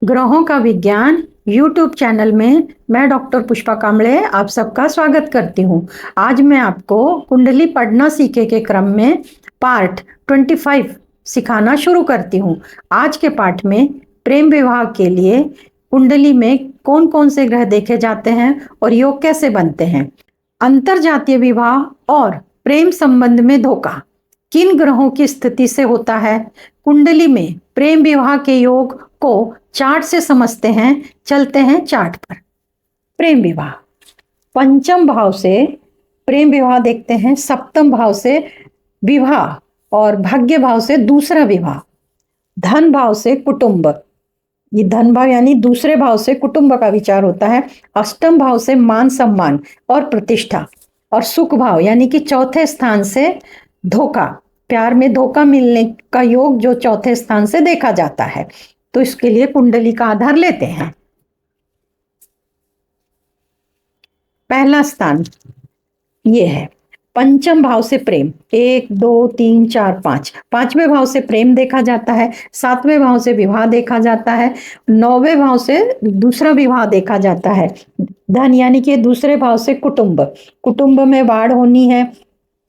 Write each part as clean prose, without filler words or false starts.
ग्रहों का विज्ञान यूट्यूब चैनल में मैं डॉक्टर पुष्पा कांबळे आप सबका स्वागत करती हूँ। आज मैं आपको कुंडली पढ़ना सीखे के क्रम में पार्ट 25 सिखाना शुरू करती हूँ। आज के पाठ में प्रेम विवाह के लिए कुंडली में कौन कौन से ग्रह देखे जाते हैं और योग कैसे बनते हैं, अंतरजातीय विवाह और प्रेम संबंध में धोखा किन ग्रहों की स्थिति से होता है, कुंडली में प्रेम विवाह के योग को चार्ट से समझते हैं। चलते हैं चार्ट पर। प्रेम विवाह पंचम भाव से प्रेम विवाह देखते हैं, सप्तम भाव से विवाह और भाग्य भाव से दूसरा विवाह, धन भाव से कुटुंब, ये धन भाव यानी दूसरे भाव से कुटुंब का विचार होता है, अष्टम भाव से मान सम्मान और प्रतिष्ठा, और सुख भाव यानी कि चौथे स्थान से धोखा, प्यार में धोखा मिलने का योग जो चौथे स्थान से देखा जाता है। तो इसके लिए कुंडली का आधार लेते हैं। पहला स्थान ये है पंचम भाव से प्रेम, 1 2 3 4 5, पांचवें भाव से प्रेम देखा जाता है, सातवें भाव से विवाह देखा जाता है, नौवें भाव से दूसरा विवाह देखा जाता है, धन यानी कि दूसरे भाव से कुटुंब, कुटुंब में बाढ़ होनी है,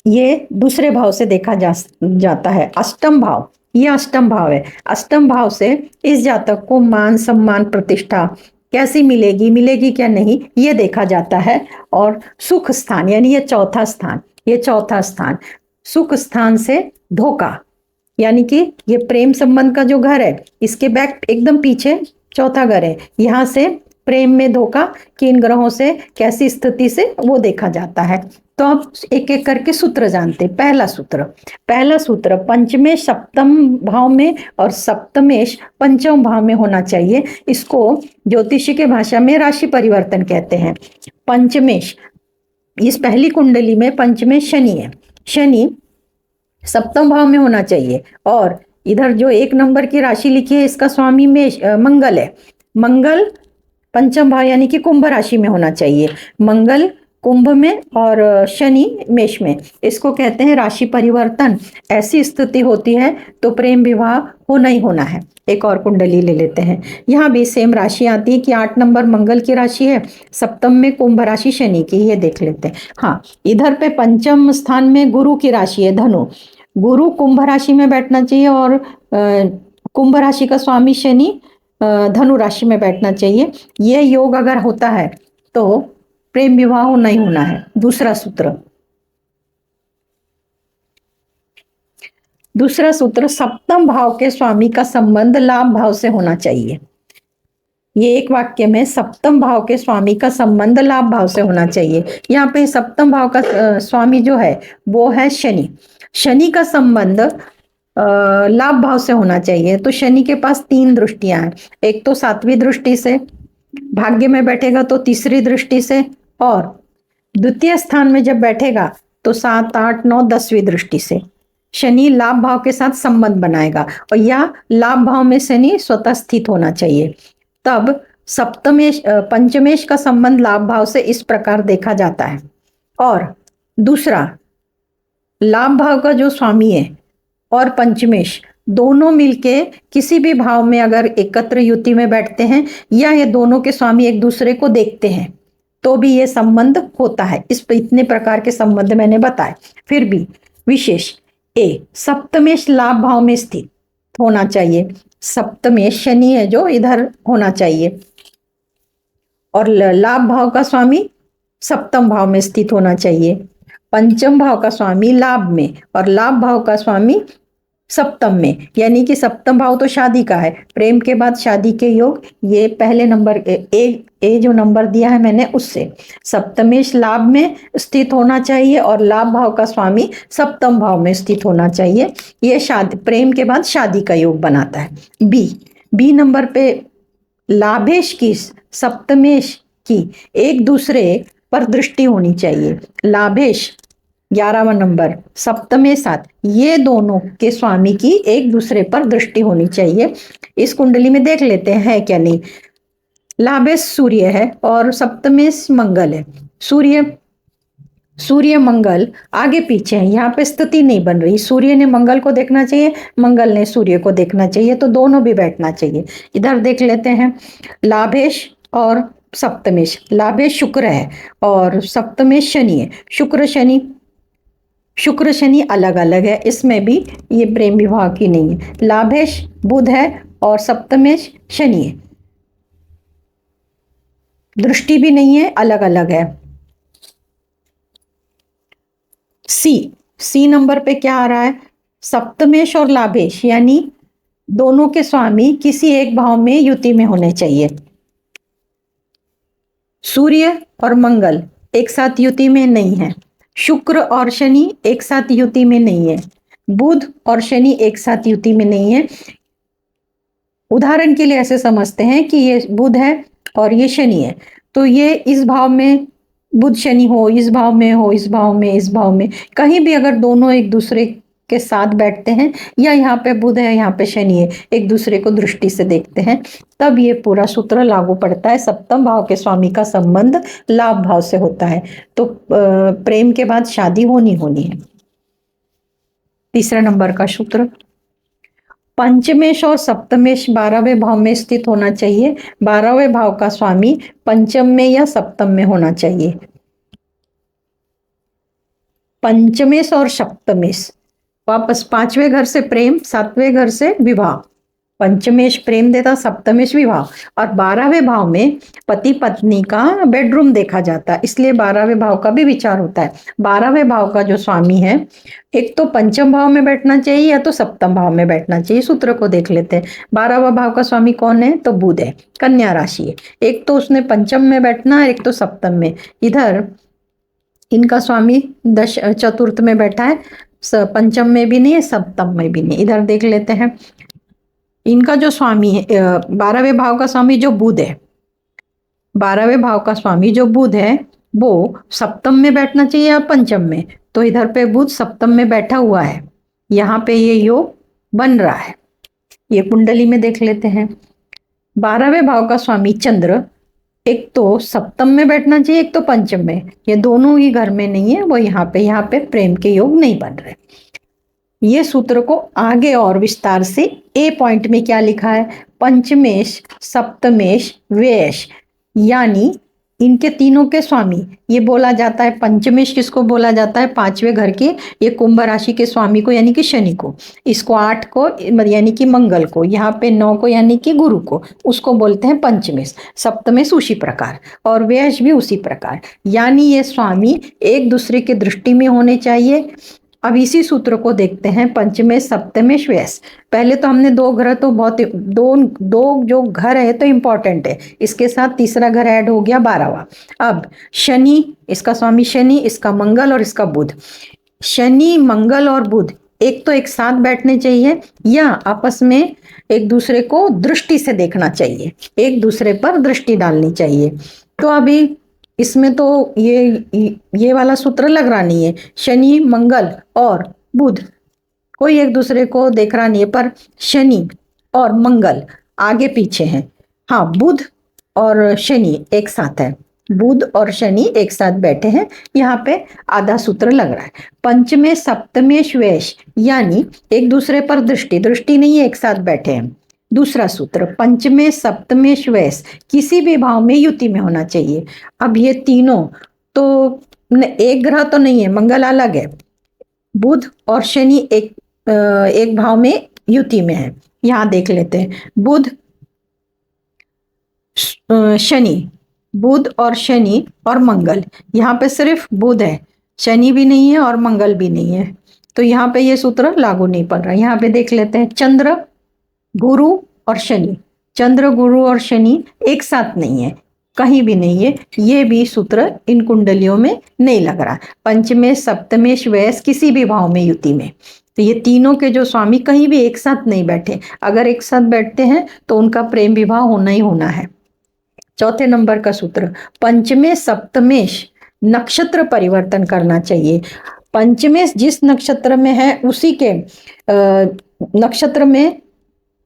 ये दूसरे भाव से देखा जाता है। अष्टम भाव, ये अष्टम भाव है, अष्टम भाव से इस जातक को मान सम्मान प्रतिष्ठा कैसी मिलेगी क्या नहीं, ये देखा जाता है। और सुख स्थान यानी ये चौथा स्थान, ये चौथा स्थान, सुख स्थान से धोखा यानी कि ये प्रेम संबंध का जो घर है इसके बैक एकदम पीछे चौथा घर है, यहाँ से प्रेम में धोखा किन ग्रहों से कैसी स्थिति से वो देखा जाता है। तो अब एक एक करके सूत्र जानते। पहला सूत्र पंचमेश सप्तम भाव में और सप्तमेश पंचम भाव में होना चाहिए। इसको ज्योतिषी के भाषा में राशि परिवर्तन कहते हैं। पंचमेश, इस पहली कुंडली में पंचमेश शनि है, शनि सप्तम भाव में होना चाहिए, और इधर जो 1 नंबर की राशि लिखी है इसका स्वामी मेष मंगल है, मंगल पंचम भाव यानी कि कुंभ राशि में होना चाहिए, मंगल कुंभ में और शनि मेष में, इसको कहते हैं राशि परिवर्तन। ऐसी स्थिति होती है तो प्रेम विवाह होना ही होना है। एक और कुंडली ले लेते हैं, यहाँ भी सेम राशि आती है कि 8 नंबर मंगल की राशि है, सप्तम में कुंभ राशि शनि की, ये देख लेते हैं। हाँ, इधर पे पंचम स्थान में गुरु की राशि है धनु, गुरु कुंभ राशि में बैठना चाहिए और कुंभ राशि का स्वामी शनि धनु राशि में बैठना चाहिए। ये योग अगर होता है तो प्रेम विवाह होना ही होना है। दूसरा सूत्र सप्तम भाव के स्वामी का संबंध लाभ भाव से होना चाहिए। ये एक वाक्य में सप्तम भाव के स्वामी का संबंध लाभ भाव से होना चाहिए। यहाँ पे सप्तम भाव का स्वामी जो है वो है शनि, शनि का संबंध लाभ भाव से होना चाहिए। तो शनि के पास 3 दृष्टियां हैं, एक तो 7वीं दृष्टि से, भाग्य में बैठेगा तो तीसरी दृष्टि से, और द्वितीय स्थान में जब बैठेगा तो 7 8 9 10वीं दृष्टि से शनि लाभ भाव के साथ संबंध बनाएगा, और यह लाभ भाव में शनि स्वतः स्थित होना चाहिए। तब सप्तमेश पंचमेश का संबंध लाभ भाव से इस प्रकार देखा जाता है। और दूसरा, लाभ भाव का जो स्वामी है और पंचमेश दोनों मिलके किसी भी भाव में अगर एकत्र युति में बैठते हैं या ये दोनों के स्वामी एक दूसरे को देखते हैं तो भी ये संबंध होता है। इस इतने प्रकार के संबंध मैंने बताए। फिर भी विशेष सप्तमेश लाभ भाव में स्थित होना चाहिए, सप्तमेश शनि है जो इधर होना चाहिए, और लाभ भाव का स्वामी सप्तम भाव में स्थित होना चाहिए, पंचम भाव का स्वामी लाभ में और लाभ भाव का स्वामी सप्तम में, यानी कि सप्तम भाव तो शादी का है, प्रेम के बाद शादी के योग, ये पहले नंबर ए जो नंबर दिया है मैंने उससे सप्तमेश लाभ में स्थित होना चाहिए और लाभ भाव का स्वामी सप्तम भाव में स्थित होना चाहिए। ये शादी प्रेम के बाद शादी का योग बनाता है। बी नंबर पे लाभेश की सप्तमेश की एक दूसरे पर दृष्टि होनी चाहिए, लाभेश 11वां नंबर सप्तमे साथ, ये दोनों के स्वामी की एक दूसरे पर दृष्टि होनी चाहिए। इस कुंडली में देख लेते हैं क्या नहीं। लाभेश सूर्य है और सप्तमेश मंगल है। सूर्य मंगल आगे पीछे है, यहाँ पे स्थिति नहीं बन रही। सूर्य ने मंगल को देखना चाहिए, मंगल ने सूर्य को देखना चाहिए, तो दोनों भी बैठना चाहिए। इधर देख लेते हैं लाभेश और सप्तमेश। लाभेश शुक्र है और सप्तमेश शनि है। शुक्र शनि अलग अलग है, इसमें भी ये प्रेम विवाह की नहीं है। लाभेश बुध है और सप्तमेश शनि है, दृष्टि भी नहीं है, अलग अलग है। सी नंबर पे क्या आ रहा है? सप्तमेश और लाभेश यानी दोनों के स्वामी किसी एक भाव में युति में होने चाहिए। सूर्य और मंगल एक साथ युति में नहीं है, शुक्र और शनि एक साथ युति में नहीं है, बुध और शनि एक साथ युति में नहीं है। उदाहरण के लिए ऐसे समझते हैं कि ये बुध है और ये शनि है, तो ये इस भाव में बुध शनि हो, इस भाव में हो, इस भाव में, इस भाव में, कहीं भी अगर दोनों एक दूसरे के साथ बैठते हैं या यहाँ पे बुध है यहाँ पे शनि है, एक दूसरे को दृष्टि से देखते हैं, तब ये पूरा सूत्र लागू पड़ता है। सप्तम भाव के स्वामी का संबंध लाभ भाव से होता है, तो प्रेम के बाद शादी होनी है। तीसरा नंबर का सूत्र, पंचमेश और सप्तमेश 12वें भाव में स्थित होना चाहिए। 12वें भाव का स्वामी पंचम में या सप्तम में होना चाहिए। पंचमेश और सप्तमेश, वापस 5वें घर से प्रेम, 7वें घर से विवाह। पंचमेश प्रेम देता, सप्तमेश विवाह, और 12वें भाव में पति पत्नी का बेडरूम देखा जाता है, इसलिए 12वें भाव का भी विचार होता है। 12वें भाव का जो स्वामी है, एक तो पंचम भाव में बैठना चाहिए या तो सप्तम भाव में बैठना चाहिए। सूत्र को देख लेते हैं। 12वां भाव का स्वामी कौन है? तो बुध है, कन्या राशि है। एक तो उसने पंचम में बैठना है, एक तो सप्तम में। इधर इनका स्वामी चतुर्थ में बैठा है, पंचम में भी नहीं है, सप्तम में भी नहीं। इधर देख लेते हैं, इनका जो स्वामी है 12वें भाव का स्वामी जो बुध है, 12वें भाव का स्वामी जो बुध है वो सप्तम में बैठना चाहिए या पंचम में। तो इधर पे बुध सप्तम में बैठा हुआ है, यहाँ पे ये योग बन रहा है। ये कुंडली में देख लेते हैं। 12वें भाव का स्वामी चंद्र, एक तो सप्तम में बैठना चाहिए, एक तो पंचम में। ये दोनों ही घर में नहीं है, वो यहाँ पे प्रेम के योग नहीं बन रहे। ये सूत्र को आगे और विस्तार से ए पॉइंट में क्या लिखा है? पंचमेश, सप्तमेश, व्ययश, यानी इनके तीनों के स्वामी ये बोला जाता है। पंचमेश किसको बोला जाता है? 5वें घर के, ये कुंभ राशि के स्वामी को यानी कि शनि को, इसको 8 को यानी कि मंगल को, यहाँ पे 9 को यानी कि गुरु को, उसको बोलते हैं पंचमेश। सप्तमेश उसी प्रकार और व्ययश भी उसी प्रकार, यानी ये स्वामी एक दूसरे के दृष्टि में होने चाहिए। अब इसी सूत्र को देखते हैं, पंचमेश, सप्तमेश, व्ययश। पहले तो हमने दो ग्रह तो बहुत दो जो घर है तो इंपॉर्टेंट है, इसके साथ तीसरा घर ऐड हो गया 12वां। अब शनि, इसका स्वामी शनि, इसका मंगल और इसका बुध। शनि, मंगल और बुध एक तो एक साथ बैठने चाहिए या आपस में एक दूसरे को दृष्टि से देखना चाहिए, एक दूसरे पर दृष्टि डालनी चाहिए। तो अभी इसमें तो ये वाला सूत्र लग रहा नहीं है। शनि, मंगल और बुध कोई एक दूसरे को देख रहा नहीं है, पर शनि और मंगल आगे पीछे हैं। हाँ, बुध और शनि एक साथ है, बुध और शनि एक साथ बैठे हैं, यहाँ पे आधा सूत्र लग रहा है। पंचमेश, सप्तमेश, व्ययश, यानी एक दूसरे पर दृष्टि नहीं है, एक साथ बैठे हैं। दूसरा सूत्र, पंचमेश, सप्तमेश, व्ययश, किसी भी भाव में युति में होना चाहिए। अब ये तीनों तो एक ग्रह तो नहीं है, मंगल अलग है, बुध और शनि एक भाव में युति में है। यहाँ देख लेते हैं, बुध शनि, बुध और शनि और मंगल, यहाँ पे सिर्फ बुध है, शनि भी नहीं है और मंगल भी नहीं है, तो यहाँ पे ये सूत्र लागू नहीं पड़ रहा। यहाँ पे देख लेते हैं, चंद्र, गुरु और शनि। चंद्र, गुरु और शनि एक साथ नहीं है, कहीं भी नहीं है, ये भी सूत्र इन कुंडलियों में नहीं लग रहा। पंचमेश, सप्तमेश, व्ययश किसी भी भाव में युति में, तो ये तीनों के जो स्वामी कहीं भी एक साथ नहीं बैठे। अगर एक साथ बैठते हैं तो उनका प्रेम विवाह होना ही होना है। चौथे नंबर का सूत्र, पंचमेश, सप्तमेश नक्षत्र परिवर्तन करना चाहिए। पंचमेश जिस नक्षत्र में है उसी के नक्षत्र में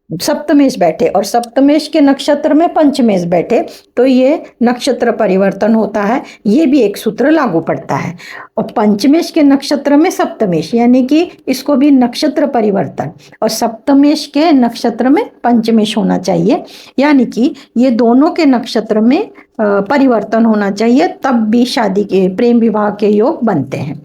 सप्तमेश बैठे और सप्तमेश के नक्षत्र में पंचमेश बैठे तो ये नक्षत्र परिवर्तन होता है, ये भी एक सूत्र लागू पड़ता है। और पंचमेश के नक्षत्र में सप्तमेश यानी कि इसको भी नक्षत्र परिवर्तन, और सप्तमेश के नक्षत्र में पंचमेश होना चाहिए, यानी कि ये दोनों के नक्षत्र में परिवर्तन होना चाहिए, तब भी शादी के प्रेम विवाह के योग बनते हैं।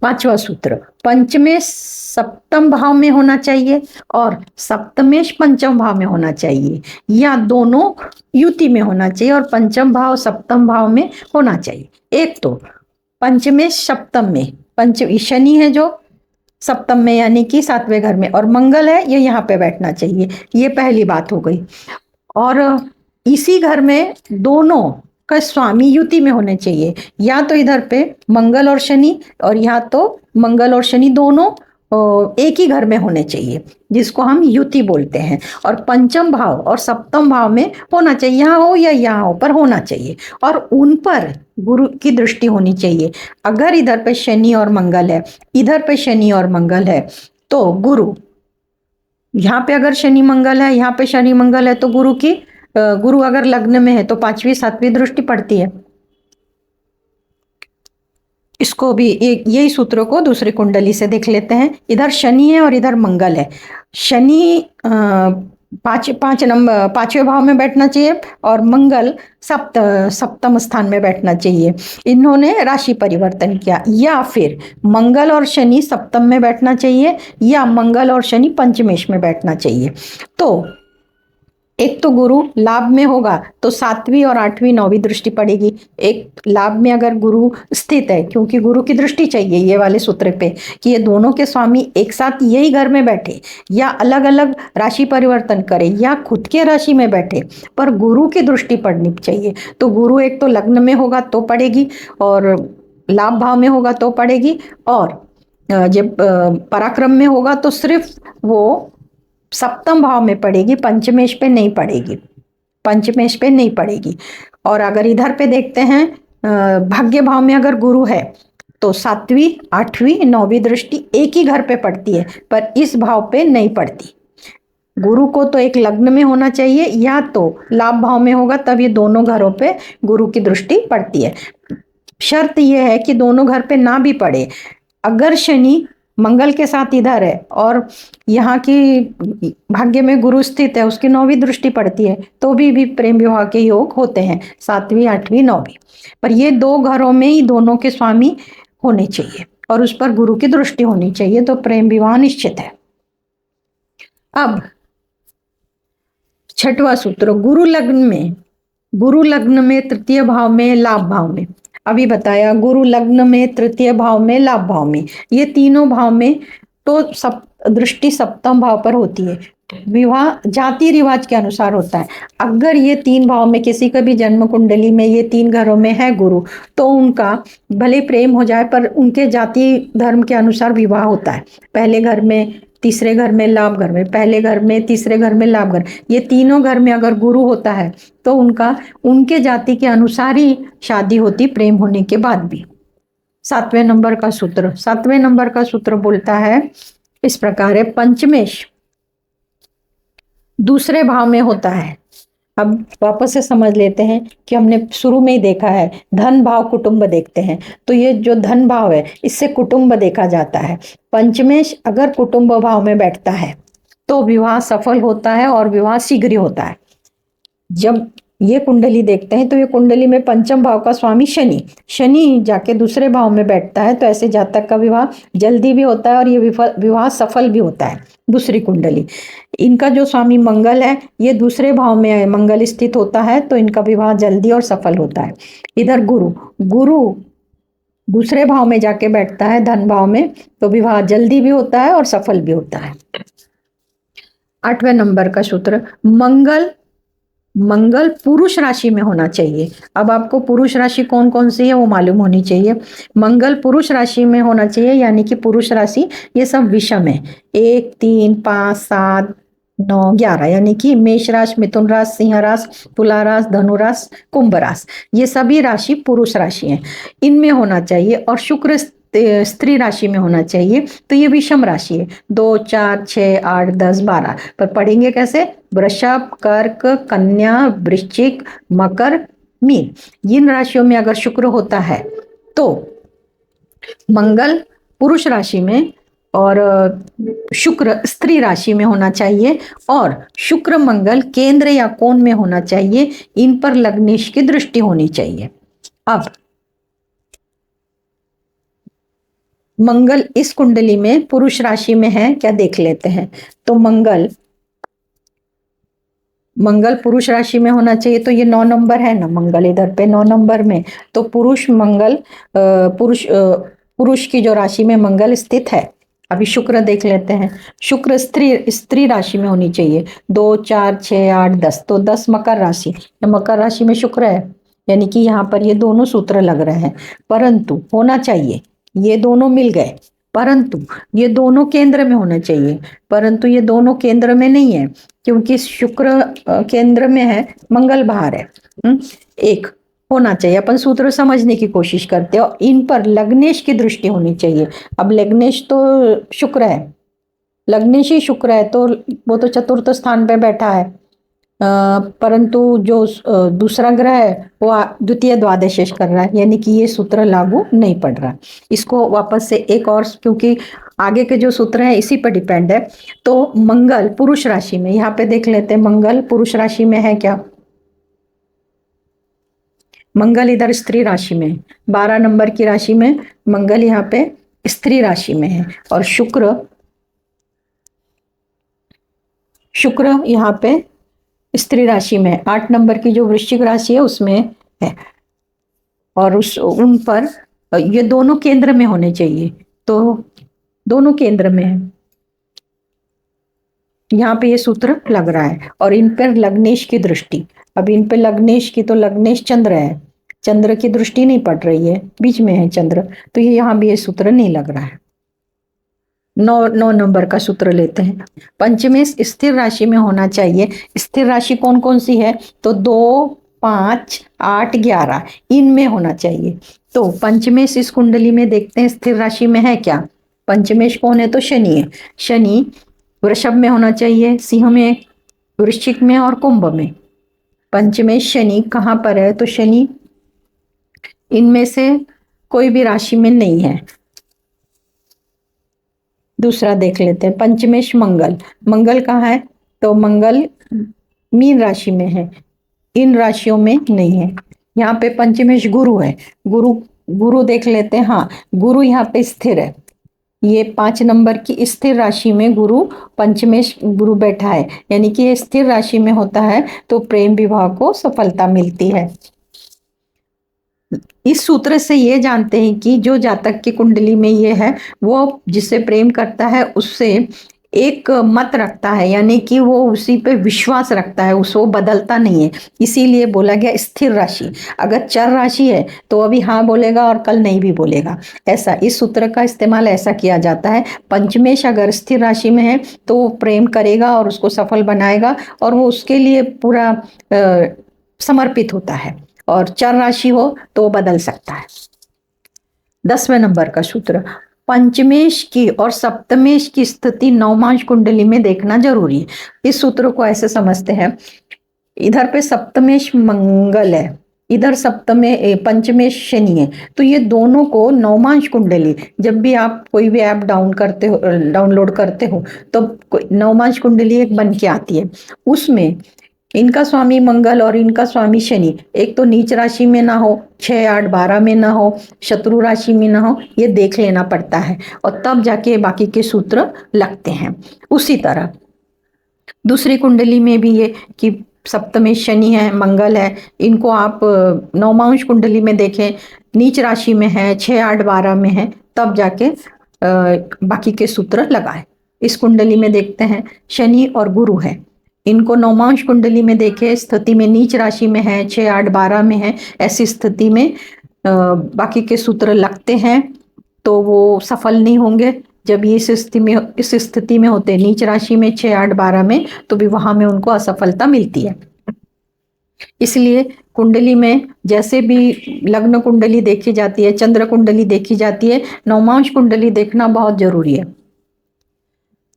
पांचवा सूत्र, पंचमेश सप्तम भाव में होना चाहिए और सप्तमेश पंचम भाव में होना चाहिए, या दोनों युति में होना चाहिए और पंचम भाव सप्तम भाव में होना चाहिए। एक तो पंचमेश सप्तम में, पंच शनि है जो सप्तम में यानी कि सातवें घर में, और मंगल है ये यहाँ पे बैठना चाहिए, ये पहली बात हो गई। और इसी घर में दोनों का स्वामी युति में होने चाहिए, या तो इधर पे मंगल और शनि, और या तो मंगल और शनि दोनों एक ही घर में होने चाहिए, जिसको हम युति बोलते हैं। और पंचम भाव और सप्तम भाव में होना चाहिए, यहाँ हो या यहाँ हो पर होना चाहिए, और उन पर गुरु की दृष्टि होनी चाहिए। अगर इधर पे शनि और मंगल है, इधर पे शनि और मंगल है, तो गुरु, यहाँ पे अगर शनि मंगल है, यहाँ पे शनि मंगल है, तो गुरु अगर लग्न में है तो पांचवी सातवीं दृष्टि पड़ती है। इसको भी यही सूत्रों को दूसरी कुंडली से देख लेते हैं। इधर शनि है और इधर मंगल है। शनि पांचवें भाव में बैठना चाहिए और मंगल सप्तम स्थान में बैठना चाहिए। इन्होंने राशि परिवर्तन किया, या फिर मंगल और शनि सप्तम में बैठना चाहिए या मंगल और शनि पंचमेश में बैठना चाहिए। तो एक तो गुरु लाभ में होगा तो सातवीं और आठवीं नौवीं दृष्टि पड़ेगी। एक लाभ में अगर गुरु स्थित है, क्योंकि गुरु की दृष्टि चाहिए ये वाले सूत्र पे कि ये दोनों के स्वामी एक साथ यही घर में बैठे, या अलग अलग राशि परिवर्तन करे, या खुद के राशि में बैठे, पर गुरु की दृष्टि पड़नी चाहिए। तो गुरु एक तो लग्न में होगा तो पड़ेगी, और लाभ भाव में होगा तो पड़ेगी, और जब पराक्रम में होगा तो सिर्फ वो सप्तम भाव में पड़ेगी, पंचमेश पे नहीं पड़ेगी, पंचमेश पे नहीं पड़ेगी। और अगर इधर पे देखते हैं भाग्य भाव में अगर गुरु है तो सातवीं आठवीं नौवीं दृष्टि एक ही घर पे पड़ती है, पर इस भाव पे नहीं पड़ती। गुरु को तो एक लग्न में होना चाहिए या तो लाभ भाव में होगा, तब ये दोनों घरों पे गुरु की दृष्टि पड़ती है। शर्त यह है कि दोनों घर पे ना भी पड़े। अगर शनि मंगल के साथ इधर है और यहाँ की भाग्य में गुरु स्थित है, उसकी नौवीं दृष्टि पड़ती है, तो भी प्रेम विवाह के योग होते हैं, सातवीं आठवीं नौवीं। पर ये दो घरों में ही दोनों के स्वामी होने चाहिए और उस पर गुरु की दृष्टि होनी चाहिए, तो प्रेम विवाह निश्चित है। अब छठवां सूत्र, गुरु लग्न में तृतीय भाव में लाभ भाव में। अभी बताया गुरु लग्न में तृतीय भाव में लाभ भाव में, ये तीनों भाव में तो दृष्टि सप्तम भाव पर होती है। विवाह जाति रिवाज के अनुसार होता है। अगर ये तीन भाव में किसी का भी जन्म कुंडली में ये तीन घरों में है गुरु, तो उनका भले प्रेम हो जाए पर उनके जाति धर्म के अनुसार विवाह होता है। पहले घर में, तीसरे घर में, लाभ घर में, पहले घर में, तीसरे घर में, लाभ घर, ये तीनों घर में अगर गुरु होता है तो उनके जाति के अनुसार ही शादी होती, प्रेम होने के बाद भी। सातवें नंबर का सूत्र बोलता है इस प्रकार है, पंचमेश दूसरे भाव में होता है। अब वापस से समझ लेते हैं कि हमने शुरू में ही देखा है धन भाव कुटुंब देखते हैं, तो ये जो धन भाव है इससे कुटुंब देखा जाता है। पंचमेश अगर कुटुंब भाव में बैठता है तो विवाह सफल होता है और विवाह शीघ्र होता है। जब ये कुंडली देखते हैं तो ये कुंडली में पंचम भाव का स्वामी शनि जाके दूसरे भाव में बैठता है, तो ऐसे जातक का विवाह जल्दी भी होता है और ये विवाह सफल भी होता है। दूसरी कुंडली, इनका जो स्वामी मंगल है ये दूसरे भाव में मंगल स्थित होता है, तो इनका विवाह जल्दी और सफल होता है। इधर गुरु दूसरे भाव में जाके बैठता है धन भाव में, तो विवाह जल्दी भी होता है और सफल भी होता है। आठवें नंबर का सूत्र, मंगल पुरुष राशि में होना चाहिए। अब आपको पुरुष राशि कौन कौन सी है वो मालूम होनी चाहिए। मंगल पुरुष राशि में होना चाहिए, यानी कि पुरुष राशि ये सब विषम है, 1 3 5 7 9 11, यानी कि मेष राशि, मिथुन राशि, सिंह राशि, तुला राशि, धनु राशि, कुंभ राशि, ये सभी राशि पुरुष राशि हैं, इनमें होना चाहिए। और शुक्र स्त्री राशि में होना चाहिए, तो ये विषम राशि है। 2, 4, 6, 8, 10, 12 पर पढ़ेंगे कैसे? वृषभ, कर्क, कन्या, वृश्चिक, मकर, मीन। इन राशियों में अगर शुक्र होता है तो मंगल पुरुष राशि में और शुक्र स्त्री राशि में होना चाहिए, और शुक्र मंगल केंद्र या कोण में होना चाहिए। इन पर लग्नेश की दृष्टि होनी चाहिए। अब मंगल इस कुंडली में पुरुष राशि में है क्या, देख लेते हैं। तो मंगल पुरुष राशि में होना चाहिए, तो ये 9 नंबर है ना, मंगल इधर पे 9 नंबर में। तो पुरुष मंगल पुरुष की जो राशि में मंगल स्थित है। अभी शुक्र देख लेते हैं। शुक्र स्त्री राशि में होनी चाहिए। 2, 4, 6, 8, 10, तो 10 मकर राशि, मकर राशि में शुक्र है, यानी कि यहाँ पर ये दोनों सूत्र लग रहे हैं। परंतु होना चाहिए, ये दोनों मिल गए, परंतु ये दोनों केंद्र में होना चाहिए, परंतु ये दोनों केंद्र में नहीं है, क्योंकि शुक्र केंद्र में है, मंगल बाहर है। एक होना चाहिए। अपन सूत्र समझने की कोशिश करते हैं, और इन पर लग्नेश की दृष्टि होनी चाहिए। अब लग्नेश तो शुक्र है, लग्नेश ही शुक्र है, तो वो तो चतुर्थ स्थान पे बैठा है। परंतु जो दूसरा ग्रह है वो द्वितीय द्वादशेश कर रहा है, यानी कि ये सूत्र लागू नहीं पड़ रहा। इसको वापस से एक और, क्योंकि आगे के जो सूत्र है इसी पर डिपेंड है। तो मंगल पुरुष राशि में, यहाँ पे देख लेते हैं मंगल पुरुष राशि में है क्या। मंगल इधर स्त्री राशि में, 12 नंबर की राशि में मंगल यहाँ पे स्त्री राशि में है, और शुक्र यहाँ पे स्त्री राशि में 8 नंबर की जो वृश्चिक राशि है उसमें है, और उन पर ये दोनों केंद्र में होने चाहिए, तो दोनों केंद्र में है। यहाँ पे ये सूत्र लग रहा है, और इन पर लग्नेश की दृष्टि, अब इन पे लग्नेश की, तो लग्नेश चंद्र है, चंद्र की दृष्टि नहीं पड़ रही है, बीच में है चंद्र, तो ये यहाँ भी ये सूत्र नहीं लग रहा है। 9 नंबर का सूत्र लेते हैं। पंचमेश स्थिर राशि में होना चाहिए। स्थिर राशि कौन कौन सी है, तो 2, 5, 8, 11 इनमें होना चाहिए। तो पंचमेश इस कुंडली में देखते हैं स्थिर राशि में है क्या। पंचमेश कौन है, तो शनि है। शनि वृषभ में होना चाहिए, सिंह में, वृश्चिक में और कुंभ में। पंचमेश शनि कहाँ पर है, तो शनि इनमें से कोई भी राशि में नहीं है। दूसरा देख लेते हैं, पंचमेश मंगल, मंगल कहाँ है, तो मंगल मीन राशि में है, इन राशियों में नहीं है। यहाँ पे पंचमेश गुरु है, गुरु देख लेते हैं। हाँ, गुरु यहाँ पे स्थिर है, ये 5 नंबर की स्थिर राशि में गुरु, पंचमेश गुरु बैठा है, यानी कि ये स्थिर राशि में होता है तो प्रेम विवाह को सफलता मिलती है। इस सूत्र से ये जानते हैं कि जो जातक की कुंडली में ये है, वो जिससे प्रेम करता है उससे एक मत रखता है, यानी कि वो उसी पे विश्वास रखता है, उसको बदलता नहीं है। इसीलिए बोला गया स्थिर राशि। अगर चर राशि है तो अभी हाँ बोलेगा और कल नहीं भी बोलेगा, ऐसा इस सूत्र का इस्तेमाल ऐसा किया जाता है। पंचमेश अगर स्थिर राशि में है तो वो प्रेम करेगा और उसको सफल बनाएगा, और वो उसके लिए पूरा समर्पित होता है, और चर राशि हो तो बदल सकता है। 10वें नंबर का सूत्र, पंचमेश की और सप्तमेश की स्थिति नवमांश कुंडली में देखना जरूरी है। इस सूत्र को ऐसे समझते हैं, इधर पे सप्तमेश मंगल है, इधर पंचमेश शनि है, तो ये दोनों को नवमांश कुंडली, जब भी आप कोई भी ऐप डाउनलोड करते हो तो नवमांश कुंडली एक बन के आती है। उसमें इनका स्वामी मंगल और इनका स्वामी शनि एक तो नीच राशि में ना हो, 6, 8, 12 में ना हो, शत्रु राशि में ना हो, ये देख लेना पड़ता है, और तब जाके बाकी के सूत्र लगते हैं। उसी तरह दूसरी कुंडली में भी ये कि सप्तमेश शनि है, मंगल है, इनको आप नवमांश कुंडली में देखें, नीच राशि में है, 6, 8, 12 में है, तब जाके बाकी के सूत्र लगाए। इस कुंडली में देखते हैं शनि और गुरु है, इनको नवमांश कुंडली में देखे, स्थिति में नीच राशि में है, 6, 8, 12 में है, ऐसी स्थिति में बाकी के सूत्र लगते हैं तो वो सफल नहीं होंगे। जब ये इस स्थिति में होते नीच राशि में, 6, 8, 12 में, तो विवाह में उनको असफलता मिलती है। इसलिए कुंडली में जैसे भी लग्न कुंडली देखी जाती है, चंद्र कुंडली देखी जाती है, नवमांश कुंडली देखना बहुत जरूरी है।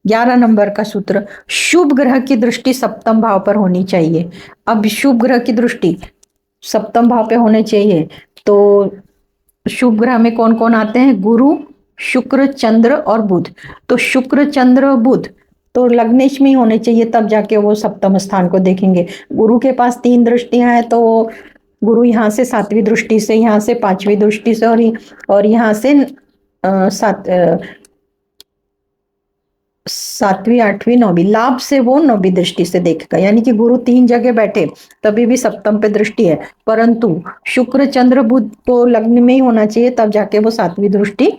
11 नंबर का सूत्र, शुभ ग्रह की दृष्टि सप्तम भाव पर होनी चाहिए। अब शुभ ग्रह की दृष्टि सप्तम भाव पे होने चाहिए तो शुभ ग्रह में कौन कौन आते हैं? गुरु, शुक्र, चंद्र और बुध। तो शुक्र, चंद्र और बुध तो लग्नेश में ही होने चाहिए, तब जाके वो सप्तम स्थान को देखेंगे। गुरु के पास 3 दृष्टियां हैं, तो गुरु यहाँ से 7वीं दृष्टि से, यहाँ से 5वीं दृष्टि से और यहाँ से 7वीं, 8वीं, 9वीं लाभ से वो 9वीं दृष्टि से देखेगा। यानी कि गुरु 3 जगह बैठे तभी भी सप्तम पे दृष्टि है, परंतु शुक्र, चंद्र, बुध तो लग्न में ही होना चाहिए, तब जाके वो 7वीं दृष्टि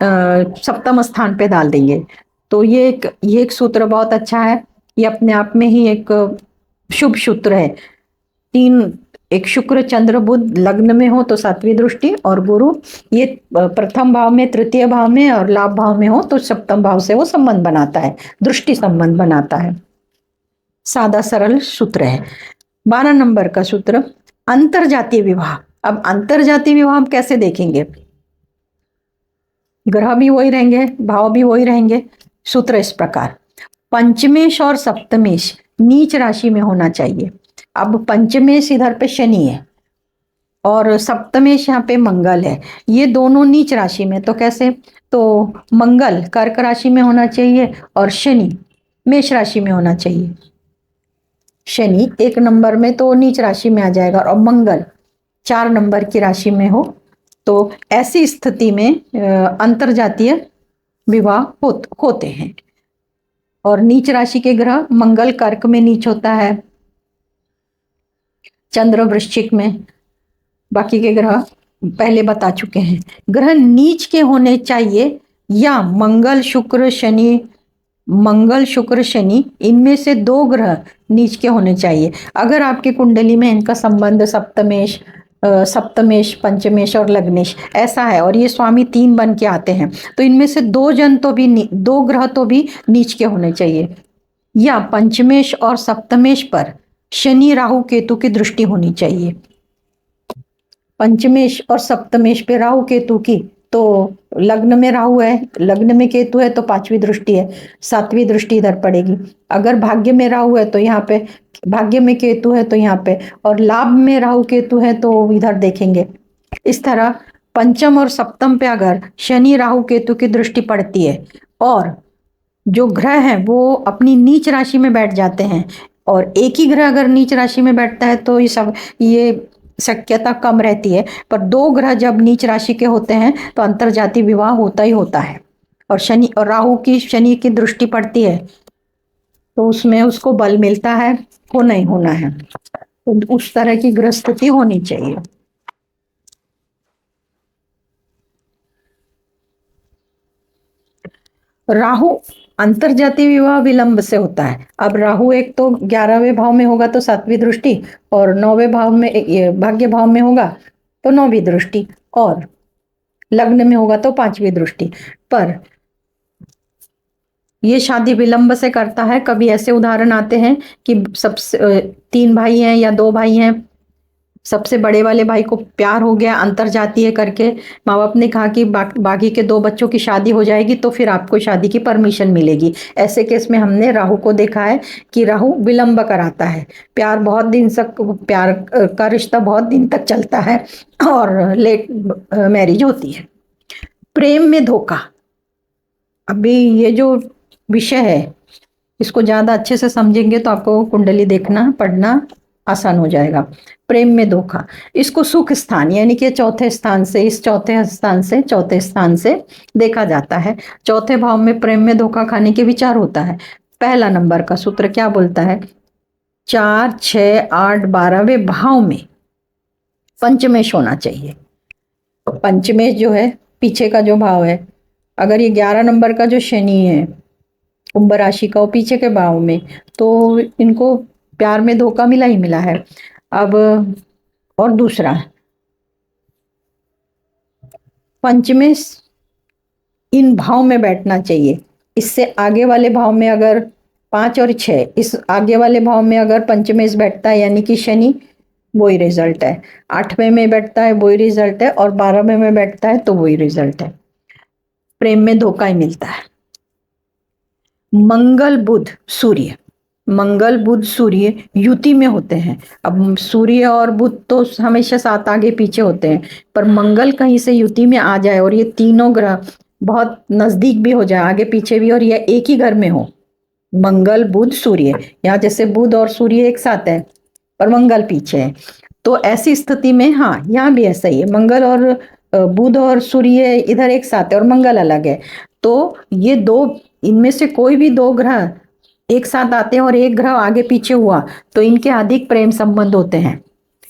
सप्तम स्थान पे डाल देंगे। तो ये एक सूत्र बहुत अच्छा है, ये अपने आप में ही एक शुभ सूत्र है। एक शुक्र, चंद्र, बुध लग्न में हो तो 7वीं दृष्टि, और गुरु ये प्रथम भाव में, तृतीय भाव में और लाभ भाव में हो तो सप्तम भाव से वो संबंध बनाता है, दृष्टि संबंध बनाता है। सादा सरल सूत्र है। 12 नंबर का सूत्र, अंतरजातीय विवाह। अब अंतरजातीय विवाह हम कैसे देखेंगे? ग्रह भी वही रहेंगे, भाव भी वही रहेंगे। सूत्र इस प्रकार, पंचमेश और सप्तमेश नीच राशि में होना चाहिए। अब पंचमेश इधर पे शनि है और सप्तमेश यहाँ पे मंगल है, ये दोनों नीच राशि में। तो कैसे? तो मंगल कर्क राशि में होना चाहिए और शनि मेष राशि में होना चाहिए। शनि 1 नंबर में तो नीच राशि में आ जाएगा, और मंगल 4 नंबर की राशि में हो तो ऐसी स्थिति में अंतरजातीय विवाह होते हैं। और नीच राशि के ग्रह, मंगल कर्क में नीच होता है, चंद्र वृश्चिक में, बाकी के ग्रह पहले बता चुके हैं। ग्रह नीच के होने चाहिए या मंगल शुक्र शनि इनमें से 2 ग्रह नीच के होने चाहिए। अगर आपकी कुंडली में इनका संबंध सप्तमेश, पंचमेश और लग्नेश ऐसा है और ये स्वामी 3 बन के आते हैं, तो इनमें से 2 ग्रह तो भी नीच के होने चाहिए, या पंचमेश और सप्तमेश पर शनि राहु केतु की दृष्टि होनी चाहिए। पंचमेश और सप्तमेश पे राहु केतु की, तो लग्न में राहु है, लग्न में केतु है तो 5वीं दृष्टि है, 7वीं दृष्टि इधर पड़ेगी। अगर भाग्य में राहु है तो यहाँ पे, भाग्य में केतु है तो यहाँ पे, और लाभ में राहु केतु है तो इधर देखेंगे। इस तरह पंचम और सप्तम पे अगर शनि राहु केतु की दृष्टि पड़ती है और जो ग्रह हैं वो अपनी नीच राशि में बैठ जाते हैं, और एक ही ग्रह अगर नीच राशि में बैठता है तो ये शक्यता कम रहती है, पर 2 ग्रह जब नीच राशि के होते हैं तो अंतरजातीय विवाह होता ही होता है। और शनि की दृष्टि पड़ती है तो उसमें उसको बल मिलता है, होना ही होना है। तो उस तरह की ग्रह स्थिति होनी चाहिए। राहु अंतरजातीय विवाह विलंब से होता है। अब राहु एक तो 11वें भाव में होगा तो 7वीं दृष्टि, और 9वें भाव में, भाग्य भाव में होगा तो 9वीं दृष्टि, और लग्न में होगा तो 5वीं दृष्टि। पर ये शादी विलंब से करता है। कभी ऐसे उदाहरण आते हैं कि सबसे 3 भाई हैं या 2 भाई हैं, सबसे बड़े वाले भाई को प्यार हो गया अंतरजातीय करके, माँ बाप ने कहा कि बाकी के 2 बच्चों की शादी हो जाएगी तो फिर आपको शादी की परमिशन मिलेगी। ऐसे केस में हमने राहु को देखा है कि राहु विलंब कराता है, प्यार का रिश्ता बहुत दिन तक चलता है और लेट मैरिज होती है। प्रेम में धोखा, अभी ये जो विषय है इसको ज्यादा अच्छे से समझेंगे तो आपको कुंडली देखना पढ़ना आसान हो जाएगा। प्रेम में धोखा, इसको सुख स्थान यानी कि चौथे स्थान से देखा जाता है। चौथे भाव में प्रेम में धोखा खाने के विचार होता है। पहला नंबर का सूत्र क्या बोलता है? 4, 6, 8, 12वें भाव में पंचमेश होना चाहिए। पंचमेश जो है पीछे का जो भाव है, अगर ये 11 नंबर का जो शनि है कुंभ राशि का, वो पीछे के भाव में, तो इनको प्यार में धोखा मिला ही मिला है। अब और दूसरा, पंचमेश इन भाव में बैठना चाहिए। इससे आगे वाले भाव में अगर 5 और 6, इस आगे वाले भाव में अगर पंचमेश बैठता है यानी कि शनि वही रिजल्ट है। 8वें में बैठता है वही रिजल्ट है, और 12वें में बैठता है तो वही रिजल्ट है। प्रेम में धोखा ही मिलता है। मंगल बुध सूर्य, मंगल बुध सूर्य युति में होते हैं। अब सूर्य और बुध तो हमेशा साथ आगे पीछे होते हैं, पर मंगल कहीं से युति में आ जाए और ये तीनों ग्रह बहुत नजदीक भी हो जाए, आगे पीछे भी, और ये एक ही घर में हो, मंगल बुध सूर्य, यहाँ जैसे बुध और सूर्य एक साथ है पर मंगल पीछे है, तो ऐसी स्थिति में हाँ यहाँ भी ऐसा ही है, मंगल और बुध और सूर्य इधर एक साथ है और मंगल अलग है, तो ये दो, इनमें से कोई भी दो ग्रह एक साथ आते हैं और एक ग्रह आगे पीछे हुआ तो इनके अधिक प्रेम संबंध होते हैं,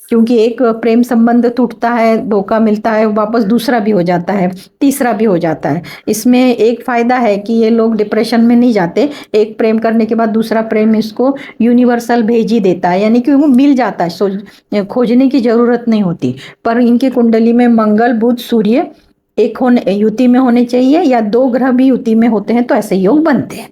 क्योंकि एक प्रेम संबंध टूटता है, धोखा मिलता है, वापस दूसरा भी हो जाता है, तीसरा भी हो जाता है। इसमें एक फायदा है कि ये लोग डिप्रेशन में नहीं जाते, एक प्रेम करने के बाद दूसरा प्रेम इसको यूनिवर्सल भेज ही देता है, यानी कि वो मिल जाता है, खोजने की जरूरत नहीं होती। पर इनकी कुंडली में मंगल बुध सूर्य एक होने युति में होने चाहिए, या दो ग्रह भी युति में होते हैं तो ऐसे योग बनते हैं।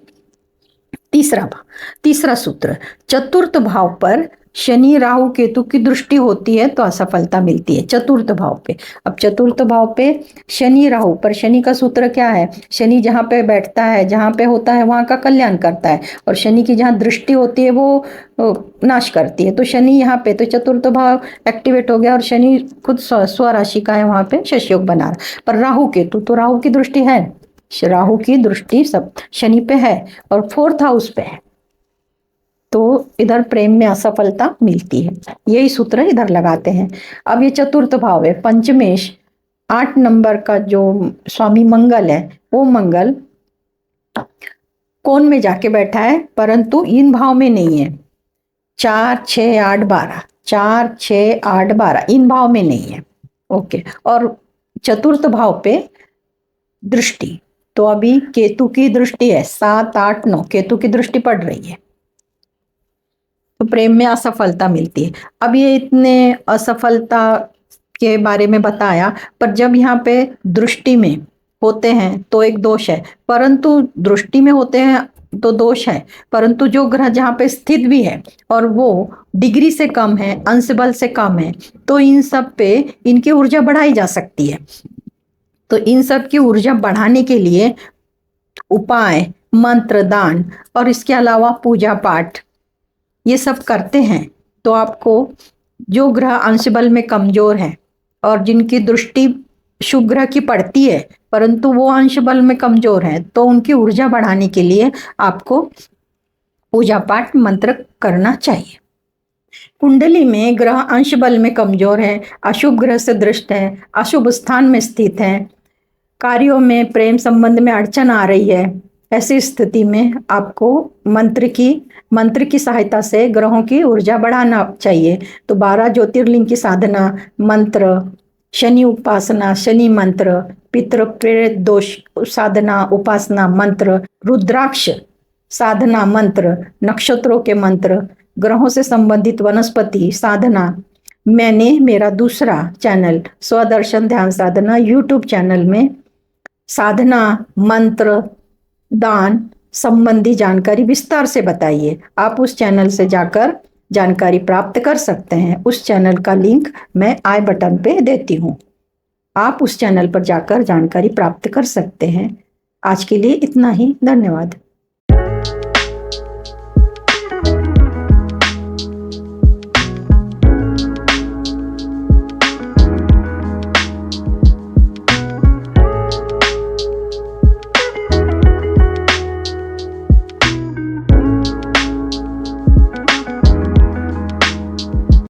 तीसरा सूत्र, चतुर्थ भाव पर शनि राहु केतु की दृष्टि होती है तो असफलता मिलती है। चतुर्थ भाव पे, अब चतुर्थ भाव पे शनि राहु, पर शनि का सूत्र क्या है, शनि जहाँ पे बैठता है, जहाँ पे होता है वहां का कल्याण करता है, और शनि की जहाँ दृष्टि होती है वो नाश करती है। तो शनि यहाँ पे, तो चतुर्थ भाव एक्टिवेट हो गया, और शनि खुद स्वराशि का है, वहां पे शश योग बना रहा। पर राहु केतु, तो राहु की दृष्टि है, राहु की दृष्टि सब शनि पे है और 4th हाउस पे है, तो इधर प्रेम में असफलता मिलती है। यही सूत्र इधर लगाते हैं। अब ये चतुर्थ भाव है, पंचमेश 8 नंबर का जो स्वामी मंगल है, वो मंगल कौन में जाके बैठा है, परंतु इन भाव में नहीं है। 4 6 8 12, 4 6 8 12 इन भाव में नहीं है। ओके, और चतुर्थ भाव पे दृष्टि, तो अभी केतु की दृष्टि है, 7 8 9 केतु की दृष्टि पड़ रही है, तो प्रेम में असफलता मिलती है। अब ये इतने असफलता के बारे में बताया, पर जब यहाँ पे दृष्टि में होते हैं तो एक दोष है, परंतु दृष्टि में होते हैं तो दोष है, परंतु जो ग्रह जहाँ पे स्थित भी है और वो डिग्री से कम है, अंश बल से कम है, तो इन सब पे इनकी ऊर्जा बढ़ाई जा सकती है। तो इन सब की ऊर्जा बढ़ाने के लिए उपाय, मंत्र, दान और इसके अलावा पूजा पाठ ये सब करते हैं, तो आपको जो ग्रह अंश बल में कमजोर है और जिनकी दृष्टि शुभ ग्रह की पड़ती है परंतु वो अंश बल में कमजोर है, तो उनकी ऊर्जा बढ़ाने के लिए आपको पूजा पाठ मंत्र करना चाहिए। कुंडली में ग्रह अंश बल में कमजोर है, अशुभ ग्रह से दृष्ट है, अशुभ स्थान में स्थित है, कार्यों में प्रेम संबंध में अड़चन आ रही है, ऐसी स्थिति में आपको मंत्र की सहायता से ग्रहों की ऊर्जा बढ़ाना चाहिए। तो 12 ज्योतिर्लिंग की साधना, मंत्र, शनि उपासना, शनि मंत्र, पितृ प्रेरित दोष साधना उपासना मंत्र, रुद्राक्ष साधना मंत्र, नक्षत्रों के मंत्र, ग्रहों से संबंधित वनस्पति साधना, मैंने मेरा दूसरा चैनल स्वदर्शन ध्यान साधना यूट्यूब चैनल में साधना, मंत्र, दान संबंधी जानकारी विस्तार से बताइए। आप उस चैनल से जाकर जानकारी प्राप्त कर सकते हैं। उस चैनल का लिंक मैं आई बटन पे देती हूँ, आप उस चैनल पर जाकर जानकारी प्राप्त कर सकते हैं। आज के लिए इतना ही, धन्यवाद।